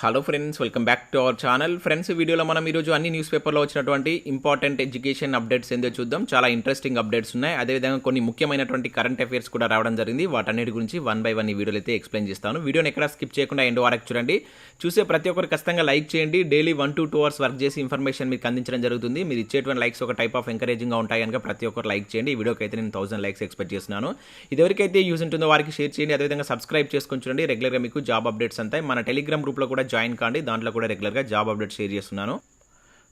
Hello friends, welcome back to our channel. Friends, వీడియోలో మనం ఈరోజు అన్ని న్యూస్ పేపర్లో వచ్చినటువంటి ఇంపార్టెంట్ ఎడ్యుకేషన్ అప్డేట్స్ ఏందో చూద్దాం. చాలా ఇంట్రెస్టింగ్ అప్డేట్స్ ఉన్నాయి. అదేవిధంగా కొన్ని ముఖ్యమైనటువంటి కరెంట్ అఫైర్స్ కూడా రావడం జరిగింది. వాటన్నిటి గురించి వన్ బై వన్ ఈ వీడియోలో అయితే ఎక్స్ప్లెయిన్ చేస్తాను. వీడియోని ఎక్కడ స్కిప్ చేయకుండా ఎండ్ వరకు చూడండి. చూసే ప్రతి ఒక్కరు ఖచ్చితంగా లైక్ చేయండి. డైలీ 1 to 2 hours వర్క్ చేసి ఇన్ఫర్మేషన్ మీకు అందించడం జరుగుతుంది. మీరు ఇచ్చేటువంటి లైక్స్ ఒక టైప్ ఆఫ్ ఎంకరేజింగ్గా ఉంటాయి కనుక ప్రతి ఒక్కరు లైక్ చేయండి. ఈ వీడియోకి అయితే నేను 1000 లైక్స్ ఎక్స్పెక్ట్ చేస్తున్నాను. ఇది ఎవరికైతే యూజ్ ఉంటుందో వారికి షేర్ చేయండి. అదేవిధంగా సబ్స్క్రైబ్ చేసుకొని చూడండి. రెగ్యులర్గా మీకు జాబ్ అప్డేట్స్ అంతాయి. మన టెలిగ్రామ్ గ్రూప్లో కూడా జాయిన్ కాండి. దాంట్లో కూడా రెగ్యులర్గా జాబ్ అప్డేట్ షేర్ చేస్తున్నాను.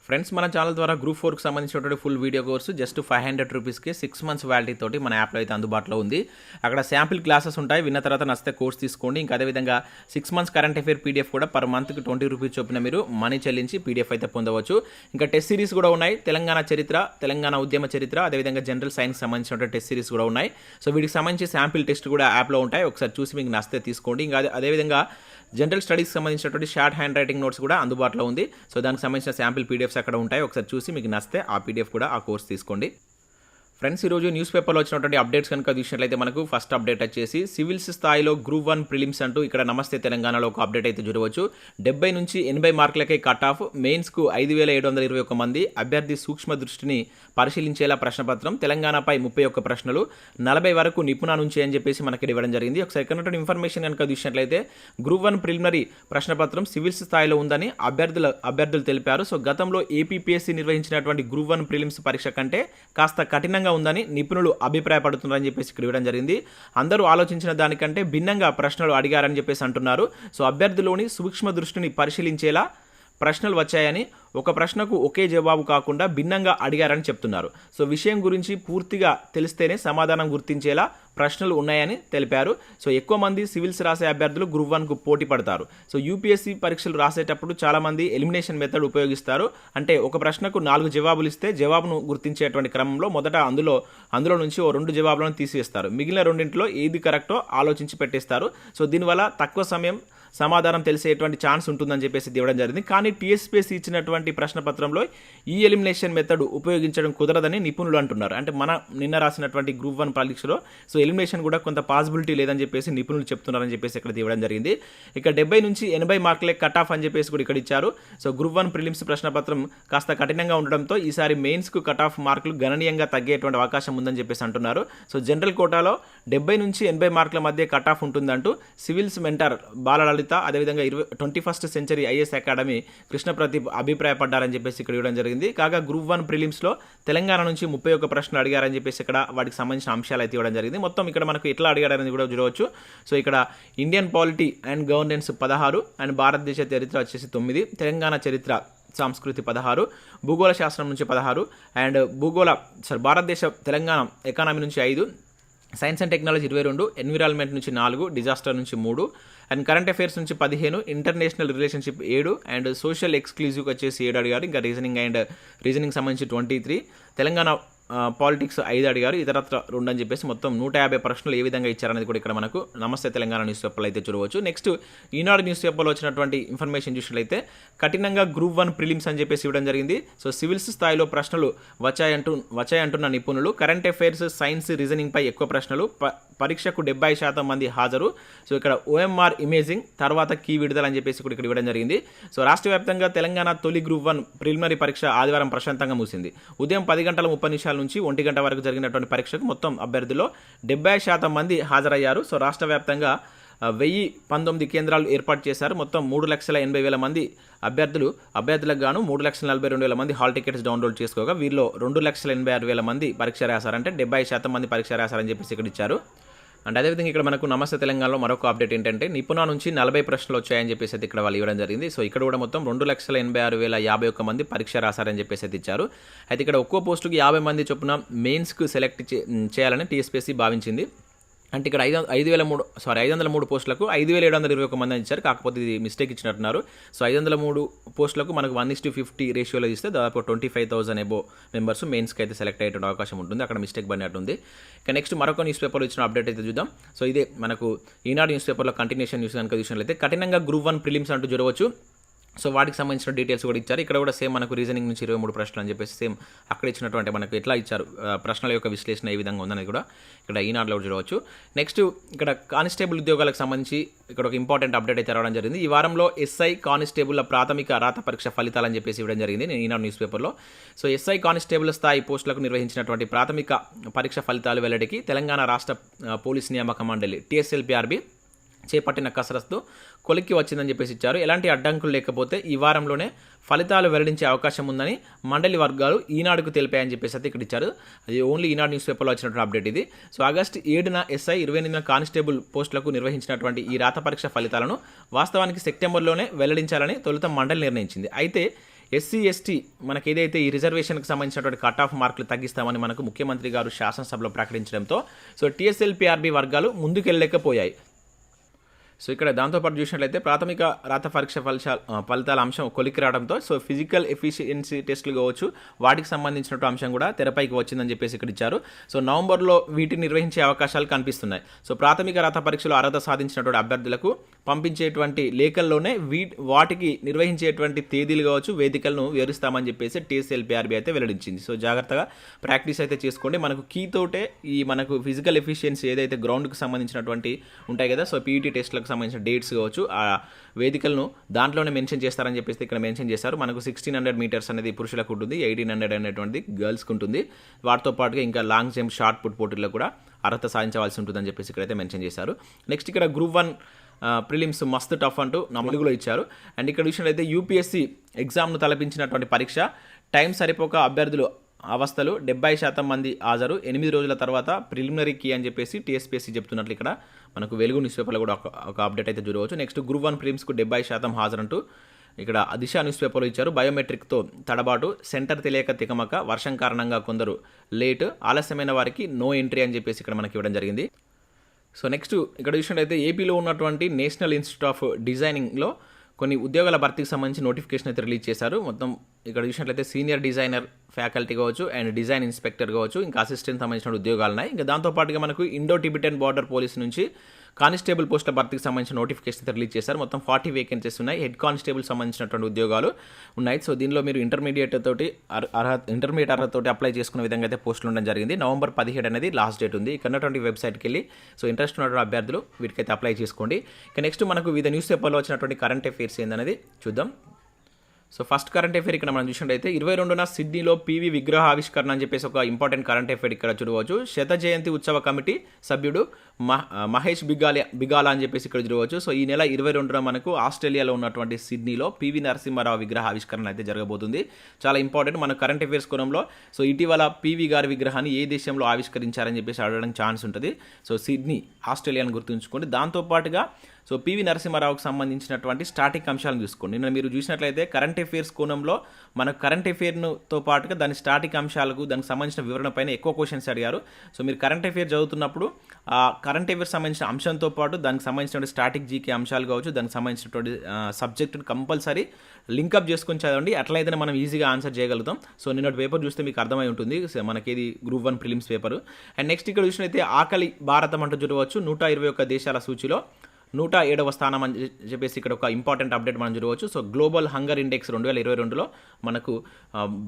ఫ్రెండ్స్, మన ఛానల్ ద్వారా గ్రూప్ 4కి సంబంధించినటువంటి ఫుల్ వీడియో కోర్సు జస్ట్ 500 రూపీస్కి 6 months వ్యాలిటీ తోటి మన యాప్లో అయితే అందుబాటులో ఉంది. అక్కడ శాంపిల్ క్లాసెస్ ఉంటాయి. విన్న తర్వాత నచ్చితే కోర్స్ తీసుకోండి. ఇంకా అదేవిధంగా 6 months కరెంట్ అఫైర్ పీడిఎఫ్ కూడా పర్ మంత్కి 20 రూపీస్ చొప్పున మీరు మనీ చెల్లించి పీడిఎఫ్ అయితే పొందవచ్చు. ఇంకా టెస్ట్ సిరీస్ కూడా ఉన్నాయి. తెలంగాణ చరిత్ర, తెలంగాణ ఉద్యమ చరిత్ర, అదేవిధంగా జనరల్ సైన్స్ సంబంధించినటువంటి టెస్ట్ సిరీస్ కూడా ఉన్నాయి. సో వీటికి సంబంధించి శాంపిల్ టెస్ట్ కూడా యాప్లో ఉంటాయి. ఒకసారి చూసి మీకు నచ్చితే తీసుకోండి. ఇంకా అదేవిధంగా జనరల్ స్టడీస్కి సంబంధించినటువంటి షార్ట్ హ్యాండ్ రైటింగ్ నోట్స్ కూడా అందుబాటులో ఉంది. సో దానికి సంబంధించిన శాంపిల్ పీడిఎఫ్స్ అక్కడ ఉంటాయి. ఒకసారి చూసి మీకు నచ్చితే ఆ పీడిఎఫ్ కూడా ఆ కోర్స్ తీసుకోండి. ఫ్రెండ్స్, ఈరోజు న్యూస్ పేపర్లో వచ్చినటువంటి అప్డేట్స్ కనుక చూసినట్లయితే మనకు ఫస్ట్ అప్డేట్ వచ్చేసి సివిల్స్ స్థాయిలో గ్రూప్ 1 ప్రిలిమ్స్ అంటూ ఇక్కడ నమస్తే తెలంగాణలో ఒక అప్డేట్ అయితే చూడవచ్చు. 70 నుంచి 80 మార్కులకే కట్ ఆఫ్. మెయిన్స్కు 5721 మంది అభ్యర్థి సూక్ష్మ దృష్టిని పరిశీలించేలా ప్రశ్నపత్రం. తెలంగాణపై 31 ప్రశ్నలు, 40 వరకు నిపుణ నుంచి అని చెప్పేసి మనకి ఇవ్వడం జరిగింది. ఒకసారి ఇక్కడ ఇన్ఫర్మేషన్ కనుక చూసినట్లయితే గ్రూప్ 1 ప్రిలిమినరీ ప్రశ్నపత్రం సివిల్స్ స్థాయిలో ఉందని అభ్యర్థులు తెలిపారు. సో గతంలో ఏపీపీఎస్సీ నిర్వహించినటువంటి గ్రూప్ 1 ప్రిలిమ్స్ పరీక్ష కంటే కాస్త కఠినంగా ఉందని నిపుణులు అభిప్రాయపడుతున్నారని చెప్పేసి ఇక్కడ ఇవ్వడం జరిగింది. అందరూ ఆలోచించిన దానికంటే భిన్నంగా ప్రశ్నలు అడిగారని చెప్పేసి అంటున్నారు. సో అభ్యర్థిలోని సూక్ష్మ దృష్టిని పరిశీలించేలా ప్రశ్నలు వచ్చాయని, ఒక ప్రశ్నకు ఒకే జవాబు కాకుండా భిన్నంగా అడిగారని చెప్తున్నారు. సో విషయం గురించి పూర్తిగా తెలిస్తేనే సమాధానం గుర్తించేలా ప్రశ్నలు ఉన్నాయని తెలిపారు. సో ఎక్కువ మంది సివిల్స్ రాసే అభ్యర్థులు గ్రూప్ 1కు పోటీ పడతారు. సో యూపీఎస్సీ పరీక్షలు రాసేటప్పుడు చాలామంది ఎలిమినేషన్ మెథడ్ ఉపయోగిస్తారు. అంటే ఒక ప్రశ్నకు 4 జవాబులు ఇస్తే జవాబును గుర్తించేటువంటి క్రమంలో మొదట అందులో నుంచి 2 జవాబులను తీసివేస్తారు. మిగిలిన రెండింటిలో ఏది కరెక్టో ఆలోచించి పెట్టేస్తారు. సో దీనివల్ల తక్కువ సమయం సమాధానం తెలిసేటువంటి ఛాన్స్ ఉంటుందని చెప్పేసి ఇవ్వడం జరిగింది. కానీ TSPSC ఇచ్చినటువంటి ప్రశ్నపత్రంలో ఈ ఎలిమినేషన్ మెథడ్ ఉపయోగించడం కుదరదని నిపుణులు అంటున్నారు. అంటే నిన్న రాసినటువంటి గ్రూప్ 1 పరీక్షలో సో ఎలిమినేషన్ కూడా కొంత పాసిబిలిటీ లేదని చెప్పేసి నిపుణులు చెప్తున్నారని చెప్పేసి ఇక్కడ ఇవ్వడం జరిగింది. ఇక 70 నుంచి 80 మార్కులే కట్ ఆఫ్ అని చెప్పేసి కూడా ఇక్కడ ఇచ్చారు. సో గ్రూప్ 1 ప్రిలిమ్స్ ప్రశ్నపత్రం కాస్త కఠినంగా ఉండడంతో ఈసారి మెయిన్స్కు కట్ ఆఫ్ మార్కులు గణనీయంగా తగ్గేటువంటి అవకాశం ఉందని చెప్పేసి అంటున్నారు. సో జనరల్ కోటాలో 70 నుంచి 80 మార్కుల మధ్య కట్ ఆఫ్ ఉంటుందంటూ సివిల్స్ మెంటర్ బాలలలిత, అదేవిధంగా 21st century IAS academy Krishna Pradeep అభిప్రాయపడ్డారని చెప్పేసి ఇక్కడ ఇవ్వడం జరిగింది. కాగా గ్రూప్ 1 ప్రిలిమ్స్లో తెలంగాణ నుంచి 31 ప్రశ్నలు అడిగారని చెప్పేసి ఇక్కడ వాటికి సంబంధించిన అంశాలు అయితే ఇవ్వడం జరిగింది. మొత్తం ఇక్కడ మనకు ఎట్లా అడిగారనేది కూడా చూడవచ్చు. సో ఇక్కడ Indian polity and governance 16 and భారతదేశ చరిత్ర వచ్చేసి 9, తెలంగాణ చరిత్ర సంస్కృతి 16, భూగోళ శాస్త్రం నుంచి 16 అండ్ భారతదేశ తెలంగాణ ఎకానమీ నుంచి 5, సైన్స్ అండ్ టెక్నాలజీ 22, ఎన్విరాన్మెంట్ నుంచి 4, డిజాస్టర్ నుంచి 3 అండ్ కరెంట్ అఫైర్స్ నుంచి 15, international relationship 7 and social exclusive వచ్చేసి 7 అడిగారు. ఇంకా రీజనింగ్ సంబంధించి 23, తెలంగాణ పాలిటిక్స్ 5 అడిగారు. ఇతరత్ర 2 అని చెప్పేసి మొత్తం 150 ప్రశ్నలు ఏ విధంగా ఇచ్చారనేది కూడా ఇక్కడ మనకు నమస్తే తెలంగాణ న్యూస్ పేపర్లో అయితే చూడవచ్చు. నెక్స్ట్ ఈనాడు న్యూస్ పేపర్లో వచ్చినటువంటి ఇన్ఫర్మేషన్ చూసినట్లయితే కఠినంగా గ్రూప్ 1 ప్రిలిమ్స్ అని చెప్పేసి ఇవ్వడం జరిగింది. సో సివిల్స్ స్థాయిలో ప్రశ్నలు వచ్చాయంటున్న నిపుణులు, కరెంట్ అఫైర్స్, సైన్స్, రీజనింగ్పై ఎక్కువ ప్రశ్నలు, పరీక్షకు 70% మంది హాజరు. సో ఇక్కడ OMR ఇమేజింగ్ తర్వాత కీ విడుదల అని చెప్పేసి కూడా ఇక్కడ ఇవ్వడం జరిగింది. సో రాష్ట్ర వ్యాప్తంగా తెలంగాణ తొలి గ్రూప్ 1 ప్రిలిమినరీ పరీక్ష ఆదివారం ప్రశాంతంగా ముగిసింది. ఉదయం 10:30 నుంచి 1 గంట వరకు జరిగినటువంటి పరీక్షకు మొత్తం అభ్యర్థుల్లో 70% మంది హాజరయ్యారు. సో రాష్ట్ర వ్యాప్తంగా 1019 కేంద్రాలు ఏర్పాటు చేశారు. మొత్తం 3,80,000 మంది అభ్యర్థులకు గాను 3,42,000 మంది హాల్ టికెట్స్ డౌన్లోడ్ చేసుకోగా వీరిలో 2,86,000 మంది పరీక్ష రాశారంటే 70% మంది పరీక్ష రాశారని చెప్పేసి ఇక్కడ ఇచ్చారు. అండ్ అదేవిధంగా ఇక్కడ మనకు నమస్తే తెలంగాణలో మరొక అప్డేట్ ఏంటంటే నిపుణ నుంచి 40 ప్రశ్నలు వచ్చాయని చెప్పేసి అయితే ఇక్కడ వాళ్ళు ఇవ్వడం జరిగింది. సో ఇక్కడ కూడా మొత్తం 2,86,051 మంది పరీక్ష రాశారని చెప్పేసి అయితే ఇచ్చారు. అయితే ఇక్కడ ఒక్కో పోస్టుకి 50 మంది చొప్పున మెయిన్స్కు సెలెక్ట్ చేయాలని TSPSC భావించింది. అంటే ఇక్కడ 503 పోస్టులకు 5,721 మంది ఇచ్చారు. కాకపోతే ఇది మిస్టేక్ ఇచ్చినట్టున్నారు. సో 503 పోస్టులకు మనకు 1:50 రేషియోలో ఇస్తే దాదాపు 25,000 అబో మెంబర్స్ మెయిన్స్కి అయితే సెలెక్ట్ అయ్యే అవకాశం ఉంటుంది. అక్కడ మిస్టేక్ పడినట్టుంది. ఇక నెక్స్ట్ మరొక న్యూస్ పేపర్లో ఇచ్చిన అప్డేట్ అయితే చూద్దాం. సో ఇదే మనకు ఈనాడు న్యూస్ పేపర్లో కంటిన్యూషన్ న్యూస్ కనుక చూసినట్లయితే కఠినంగా గ్రూప్ 1 ప్రిలిమ్స్ అంటూ చూడవచ్చు. సో వాటికి సంబంధించిన డీటెయిల్స్ కూడా ఇచ్చారు. ఇక్కడ కూడా సేమ్ మనకు రీజనింగ్ నుంచి 23 ప్రశ్నలు అని చెప్పేసి సేమ్ అక్కడ ఇచ్చినటువంటి మనకు ఎట్లా ఇచ్చారు ప్రశ్నల యొక్క విశ్లేషణ ఏ విధంగా ఉందనేది కూడా ఇక్కడ ఈనాడులో చూడవచ్చు. నెక్స్ట్ ఇక్కడ కానిస్టేబుల్ ఉద్యోగాలకు సంబంధించి ఇక్కడ ఒక ఇంపార్టెంట్ అప్డేట్ అయితే రావడం జరిగింది. ఈ వారంలో ఎస్ఐ కానిస్టేబుల్ ప్రాథమిక రాత పరీక్ష ఫలితాలని చెప్పేసి ఇవ్వడం జరిగింది నేను ఈనాడు న్యూస్ పేపర్లో. సో ఎస్ఐ కానిస్టేబుల్ స్థాయి పోస్టులకు నిర్వహించినటువంటి ప్రాథమిక పరీక్ష ఫలితాలు వెల్లడికి తెలంగాణ రాష్ట్ర పోలీస్ నియామక మండలి TSPSC చేపట్టిన కసరత్తు కొలిక్కి వచ్చిందని చెప్పేసి ఇచ్చారు. ఎలాంటి అడ్డంకులు లేకపోతే ఈ వారంలోనే ఫలితాలు వెల్లడించే అవకాశం ఉందని మండలి వర్గాలు ఈనాడుకు తెలిపాయని చెప్పేసి అయితే ఇక్కడ ఇచ్చారు. అది ఓన్లీ ఈనాడు న్యూస్ పేపర్లో వచ్చినటువంటి అప్డేట్ ఇది. సో ఆగస్టు 7న ఎస్ఐ 28న కానిస్టేబుల్ పోస్టులకు నిర్వహించినటువంటి ఈ రాత పరీక్ష ఫలితాలను వాస్తవానికి సెప్టెంబర్లోనే వెల్లడించాలని తొలుత మండలి నిర్ణయించింది. అయితే SC ST మనకి ఏదైతే ఈ రిజర్వేషన్కి సంబంధించినటువంటి కట్ ఆఫ్ మార్కులు తగ్గిస్తామని మనకు ముఖ్యమంత్రి గారు శాసనసభలో ప్రకటించడంతో సో TSLPRB వర్గాలు ముందుకెళ్ళలేకపోయాయి. సో ఇక్కడ దాంతోపాటు చూసినట్లయితే ప్రాథమిక రాత పరీక్ష ఫలితాల అంశం కొలికి రావడంతో సో ఫిజికల్ ఎఫిషియన్సీ టెస్టులు కావచ్చు వాటికి సంబంధించినటువంటి అంశం కూడా తెరపైకి వచ్చిందని చెప్పేసి ఇక్కడ ఇచ్చారు. సో నవంబర్లో వీటిని నిర్వహించే అవకాశాలు కనిపిస్తున్నాయి. సో ప్రాథమిక రాత పరీక్షలో అర్హత సాధించినటువంటి అభ్యర్థులకు పంపించేటువంటి లేఖల్లోనే వాటికి నిర్వహించేటువంటి తేదీలు కావచ్చు వేదికలను వివరిస్తామని చెప్పేసి TSLPRB అయితే వెల్లడించింది. సో జాగ్రత్తగా ప్రాక్టీస్ అయితే చేసుకోండి. మనకు కీతోటే ఈ మనకు ఫిజికల్ ఎఫిషియన్సీ ఏదైతే గ్రౌండ్కి సంబంధించినటువంటి ఉంటాయి కదా సో PET టెస్ట్లకు సంబంధించిన డేట్స్ కావచ్చు ఆ వేదికలను దాంట్లోనే మెన్షన్ చేస్తారని చెప్పేసి ఇక్కడ మెన్షన్ చేశారు. మనకు 1600 మీటర్స్ అనేది పురుషులకు ఉంటుంది, 1800 అనేటువంటి గర్ల్స్కి ఉంటుంది. వాటితో పాటుగా ఇంకా లాంగ్ జంప్ షార్ట్ పుట్ పోటీల్లో కూడా అర్హత సాధించవలసి ఉంటుందని చెప్పేసి ఇక్కడైతే మెన్షన్ చేశారు. నెక్స్ట్ ఇక్కడ గ్రూప్ 1 ప్రిలిమ్స్ మస్తు టఫ్ అంటూ నలుగులో ఇచ్చారు. అండ్ ఇక్కడ చూసినట్లయితే UPSC ఎగ్జామ్ను తలపించినటువంటి పరీక్ష టైం సరిపోక అభ్యర్థులు అవస్థలు 70% మంది హాజరు 8 రోజుల తర్వాత ప్రిలిమినరీ కీ అని చెప్పేసి TSPSC చెప్తున్నట్లు ఇక్కడ మనకు వెలుగు న్యూస్ పేపర్లో కూడా ఒక అప్డేట్ అయితే చూడవచ్చు. నెక్స్ట్ గ్రూప్ 1 ప్రిలిమ్స్కు 70% హాజరంటూ ఇక్కడ దిశ న్యూస్ పేపర్లో ఇచ్చారు. బయోమెట్రిక్తో తడబాటు, సెంటర్ తెలియక తికమక, వర్షం కారణంగా కొందరు లేట్, ఆలస్యమైన వారికి నో ఎంట్రీ అని చెప్పేసి ఇక్కడ మనకి ఇవ్వడం జరిగింది. సో నెక్స్ట్ ఇక్కడ చూసినట్లయితే ఏపీలో ఉన్నటువంటి నేషనల్ ఇన్స్టిట్యూట్ ఆఫ్ డిజైనింగ్లో కొన్ని ఉద్యోగాల భర్తీకి సంబంధించి నోటిఫికేషన్ అయితే రిలీజ్ చేశారు. మొత్తం ఇక్కడ చూసినట్లయితే సీనియర్ డిజైనర్ ఫ్యాకల్టీ కావచ్చు అండ్ డిజైన్ ఇన్స్పెక్టర్ కావచ్చు ఇంకా అసిస్టెంట్ సంబంధించిన ఉద్యోగాలు ఉన్నాయి. ఇంకా దాంతోపాటుగా మనకు ఇండో టిబెటన్ బార్డర్ పోలీస్ నుంచి కానిస్టేబుల్ పోస్టుల భర్తీకి సంబంధించిన నోటిఫికేషన్ అయితే రిలీజ్ చేశారు. మొత్తం 40 వేకెన్సీస్ ఉన్నాయి. హెడ్ కానిస్టేబుల్ సంబంధించినటువంటి ఉద్యోగాలు ఉన్నాయి. సో దీనిలో మీరు ఇంటర్మీడియట్ అర్హత తోటి అప్లై చేసుకునే విధంగా అయితే పోస్టులు ఉండడం జరిగింది. నవంబర్ 17 అనేది లాస్ట్ డేట్ ఉంది. ఇక్కడ ఉన్నటువంటి వెబ్సైట్కి వెళ్ళి సో ఇంట్రెస్ట్ ఉన్నటువంటి అభ్యర్థులు వీటికైతే అప్లై చేసుకోండి. ఇక నెక్స్ట్ మనకు వివిధ న్యూస్ పేపర్లో వచ్చినటువంటి కరెంట్ అఫైర్స్ ఏందనేది చూద్దాం. సో ఫస్ట్ కరెంట్ అఫైర్ ఇక్కడ మనం చూసినట్టయితే 22న సిడ్నీలో PV విగ్రహ ఆవిష్కరణ అని చెప్పేసి ఒక ఇంపార్టెంట్ కరెంట్ అఫైర్ ఇక్కడ చూడవచ్చు. శత జయంతి ఉత్సవ కమిటీ సభ్యుడు మహేష్ బిగాలా అని చెప్పేసి ఇక్కడ చూడవచ్చు. సో ఈ నెల 22న మనకు ఆస్ట్రేలియాలో ఉన్నటువంటి సిడ్నీలో PV నరసింహారావు విగ్రహ ఆవిష్కరణ అయితే జరగబోతుంది. చాలా ఇంపార్టెంట్ మన కరెంట్ అఫైర్స్ కోణంలో. సో ఇటీవల PV గారి విగ్రహాన్ని ఏ దేశంలో ఆవిష్కరించారని చెప్పేసి అడగడానికి ఛాన్స్ ఉంటుంది. సో సిడ్నీ ఆస్ట్రేలియాని గుర్తుంచుకోండి. దాంతోపాటుగా సో PV నరసింహారావుకు సంబంధించినటువంటి స్టాటిక్ అంశాలను చూసుకోండి. నిన్న మీరు చూసినట్లయితే కరెంట్ అఫైర్స్ కోణంలో మన కరెంట్ అఫైర్తో పాటుగా దాని స్టాటిక్ అంశాలకు దానికి సంబంధించిన వివరణ పైన ఎక్కువ క్వశ్చన్స్ అడిగారు. సో మీరు కరెంట్ అఫైర్ చదువుతున్నప్పుడు ఆ కరెంట్ అఫైర్స్ సంబంధించిన అంశంతో పాటు దానికి సంబంధించినటువంటి స్టాటిక్ జీకే అంశాలు కావచ్చు దానికి సంబంధించినటువంటి సబ్జెక్టును కంపల్సరీ లింకప్ చేసుకొని చదవండి. అట్లయితేనే మనం ఈజీగా ఆన్సర్ చేయగలుగుతాం. సో నిన్నటి పేపర్ చూస్తే మీకు అర్థమై ఉంటుంది మనకి ఇది group 1 prelims paper. And next ఇక్కడ చూసినట్లయితే ఆకలి భారతం అంటూ చూడవచ్చు. 121 దేశాల సూచిలో 107వ స్థానం అని చెప్పేసి ఇక్కడ ఒక ఇంపార్టెంట్ అప్డేట్ మనం చూడవచ్చు. సో గ్లోబల్ హంగర్ ఇండెక్స్ 2022లో మనకు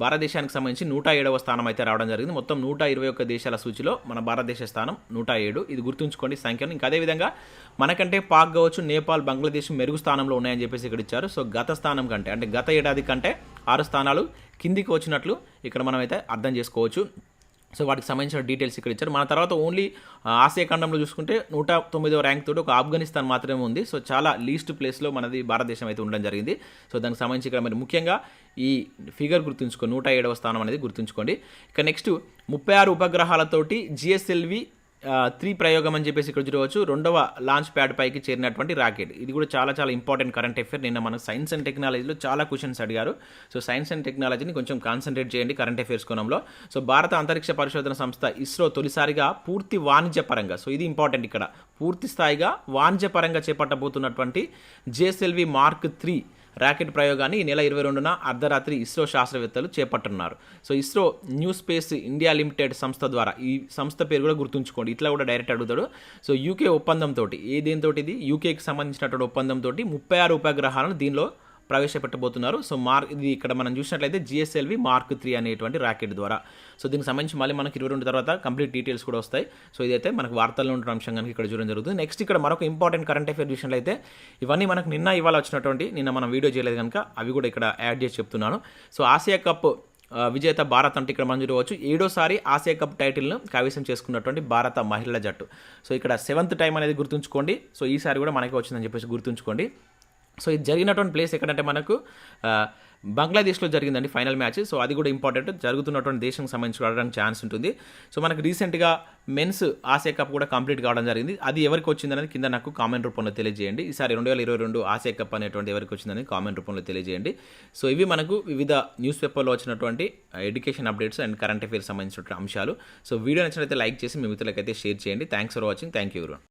భారతదేశానికి సంబంధించి 107వ స్థానం అయితే రావడం జరిగింది. మొత్తం 121 దేశాల సూచిలో మన భారతదేశ స్థానం 107. ఇది గుర్తుంచుకోండి సంఖ్యను. ఇంకా అదేవిధంగా మనకంటే పాక్ కావచ్చు, నేపాల్, బంగ్లాదేశ్ మెరుగు స్థానంలో ఉన్నాయని చెప్పేసి ఇక్కడ ఇచ్చారు. సో గత స్థానం కంటే అంటే గత ఏడాది కంటే 6 స్థానాలు కిందికి వచ్చినట్లు ఇక్కడ మనం అయితే అర్థం చేసుకోవచ్చు. సో వాటికి సంబంధించిన డీటెయిల్స్ ఇక్కడ ఇచ్చారు. మన తర్వాత ఓన్లీ ఆసియా ఖండంలో చూసుకుంటే 109వ ర్యాంక్ తోటి ఒక ఆఫ్ఘనిస్తాన్ మాత్రమే ఉంది. సో చాలా లీస్ట్ ప్లేస్లో మనది భారతదేశం అయితే ఉండడం జరిగింది. సో దానికి సంబంధించి ఇక్కడ మరి ముఖ్యంగా ఈ ఫిగర్ గుర్తుంచుకోండి, 107వ స్థానం అనేది గుర్తుంచుకోండి. ఇక నెక్స్ట్ 36 ఉపగ్రహాలతోటి GSLV 3 ప్రయోగం అని చెప్పేసి ఇక్కడ చూడవచ్చు. 2వ లాంచ్ ప్యాడ్ పైకి చేరినటువంటి రాకెట్. ఇది కూడా చాలా చాలా ఇంపార్టెంట్ కరెంట్ అఫైర్. నిన్న మన సైన్స్ అండ్ టెక్నాలజీలో చాలా క్వశ్చన్స్ అడిగారు. సో సైన్స్ అండ్ టెక్నాలజీని కొంచెం కాన్సన్ట్రేట్ చేయండి కరెంట్ అఫైర్స్ కోణంలో. సో భారత అంతరిక్ష పరిశోధన సంస్థ ఇస్రో తొలిసారిగా పూర్తి వాణిజ్యపరంగా, సో ఇది ఇంపార్టెంట్ ఇక్కడ, పూర్తి స్థాయిగా వాణిజ్యపరంగా చేపట్టబోతున్నటువంటి GSLV Mark 3 రాకెట్ ప్రయోగాన్ని ఈ నెల 22న అర్ధరాత్రి ఇస్రో శాస్త్రవేత్తలు చేపట్టనున్నారు. So ISRO new space India limited సంస్థ ద్వారా, ఈ సంస్థ పేరు కూడా గుర్తుంచుకోండి, ఇట్లా కూడా డైరెక్ట్ అడుగుతాడు. సో UK ఒప్పందంతో, దేనితోటి ఇది యూకేకి సంబంధించినటువంటి ఒప్పందంతో 36 ఉపగ్రహాలను దీనిలో ప్రవేశపెట్టబోతున్నారు. సో ఇది ఇక్కడ మనం చూసినట్లయితే GSLV Mark 3 అనేటువంటి రాకెట్ ద్వారా. సో దీనికి సంబంధించి మళ్ళీ మనకి 22 తర్వాత కంప్లీట్ డీటెయిల్స్ కూడా వస్తాయి. సో ఇదైతే మనకు వార్తల్లో ఉంటున్న అంశం కనుక ఇక్కడ చూడడం జరుగుతుంది. నెక్స్ట్ ఇక్కడ మరొక ఇంపార్టెంట్ కరెంట్ అఫేర్ విషయంలో అయితే ఇవన్నీ మనకు ఇవాళ వచ్చినటువంటి నిన్న మనం వీడియో చేయలేదు కనుక అవి కూడా ఇక్కడ యాడ్ చేసి చెప్తున్నాను. సో ఆసియా కప్ విజేత భారత్ అంటే ఇక్కడ మనం చూడవచ్చు 7వ ఆసియా కప్ టైటిల్ను కైవసం చేసుకున్నటువంటి భారత మహిళల జట్టు. సో ఇక్కడ 7th టైం అనేది గుర్తుంచుకోండి. సో ఈసారి కూడా మనకే వచ్చిందని చెప్పేసి గుర్తుంచుకోండి. సో ఇది జరిగినటువంటి ప్లేస్ ఎక్కడంటే మనకు బంగ్లాదేశ్లో జరిగిందండి ఫైనల్ మ్యాచ్. సో అది కూడా ఇంపార్టెంట్, జరుగుతున్నటువంటి దేశంకి సంబంధించి ఆడడానికి ఛాన్స్ ఉంటుంది. సో మనకు రీసెంట్గా మెన్స్ ఆసియా కప్ కూడా కంప్లీట్ కావడం జరిగింది. అది ఎవరికి వచ్చిందనేది కింద నాకు కామెంట్ రూపంలో తెలియజేయండి. ఈసారి 2022 ఆసియా కప్ అనేటువంటి ఎవరికి వచ్చిందని కామెంట్ రూపంలో తెలియజేయండి. సో ఇవి మనకు వివిధ న్యూస్ పేపర్లో వచ్చినటువంటి education updates and current affairs సంబంధించినటువంటి అంశాలు. సో వీడియో నచ్చినట్లయితే లైక్ చేసి మీ మిత్రులకైతే షేర్ చేయండి. Thanks for watching. Thank you.